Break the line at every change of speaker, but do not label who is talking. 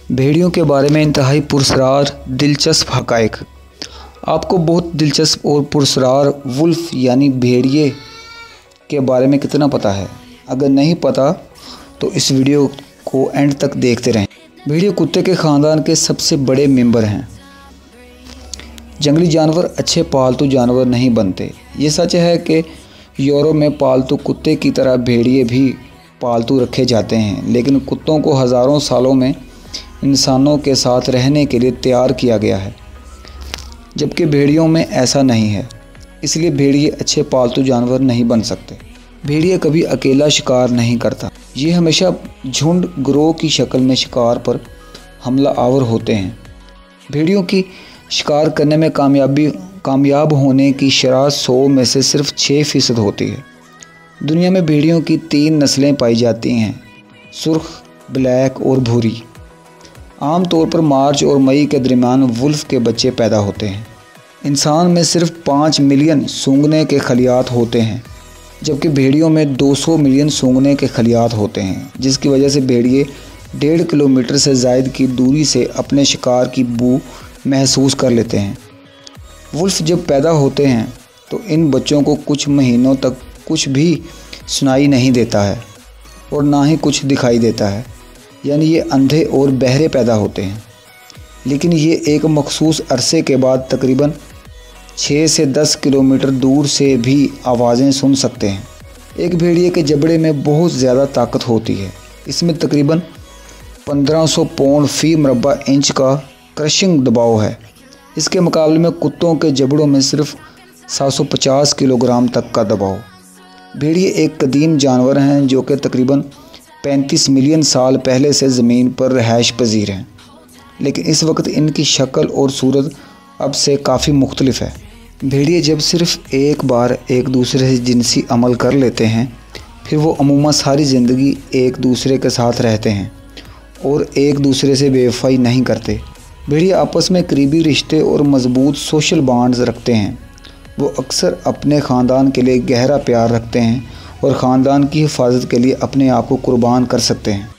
भेड़ियों के बारे में इंतहाई पुरस्रार दिलचस्प हक़ाइक़। आपको बहुत दिलचस्प और पुरस्रार वुल्फ यानी भेड़िए के बारे में कितना पता है? अगर नहीं पता तो इस वीडियो को एंड तक देखते रहें। भेड़िए कुत्ते के ख़ानदान के सबसे बड़े मेंबर हैं। जंगली जानवर अच्छे पालतू जानवर नहीं बनते। ये सच है कि यूरोप में पालतू कुत्ते की तरह भेड़िए भी पालतू रखे जाते हैं, लेकिन कुत्तों को हज़ारों सालों में इंसानों के साथ रहने के लिए तैयार किया गया है, जबकि भेड़ियों में ऐसा नहीं है। इसलिए भेड़िए अच्छे पालतू जानवर नहीं बन सकते। भेड़िए कभी अकेला शिकार नहीं करता। ये हमेशा झुंड गिरोह की शक्ल में शिकार पर हमला आवर होते हैं। भेड़ियों की शिकार करने में कामयाब होने की शरह 100 में से सिर्फ 6% होती है। दुनिया में भेड़ियों की 3 नस्लें पाई जाती हैं, सुर्ख, ब्लैक और भूरी। आमतौर पर मार्च और मई के दरमियान वुल्फ के बच्चे पैदा होते हैं। इंसान में सिर्फ 5 मिलियन सूंघने के खलियात होते हैं, जबकि भेड़ियों में 200 मिलियन सूंघने के खलियात होते हैं, जिसकी वजह से भेड़िए 1.5 किलोमीटर से ज़ायद की दूरी से अपने शिकार की बू महसूस कर लेते हैं। वुल्फ जब पैदा होते हैं तो इन बच्चों को कुछ महीनों तक कुछ भी सुनाई नहीं देता है और ना ही कुछ दिखाई देता है, यानी ये अंधे और बहरे पैदा होते हैं। लेकिन ये एक मखसूस अरसे के बाद तकरीबन 6 से 10 किलोमीटर दूर से भी आवाज़ें सुन सकते हैं। एक भेड़िए के जबड़े में बहुत ज़्यादा ताकत होती है। इसमें तकरीबन 1500 पाउंड फ़ी मरबा इंच का क्रशिंग दबाव है। इसके मुकाबले में कुत्तों के जबड़ों में सिर्फ 750 किलोग्राम तक का दबाव। भेड़िए एक कदीम जानवर हैं जो कि तकरीबन 35 मिलियन साल पहले से ज़मीन पर रहायश पजीर हैं, लेकिन इस वक्त इनकी शक्ल और सूरत अब से काफ़ी मुख्तलिफ है। भेड़िए जब सिर्फ एक बार एक दूसरे से जिनसी अमल कर लेते हैं, फिर वो अमूमन सारी ज़िंदगी एक दूसरे के साथ रहते हैं और एक दूसरे से बेवफाई नहीं करते। भेड़िए आपस में करीबी रिश्ते और मजबूत सोशल बॉन्ड्स रखते हैं। वो अक्सर अपने ख़ानदान के लिए गहरा प्यार रखते हैं और ख़ानदान की हिफाजत के लिए अपने आप को कुर्बान कर सकते हैं।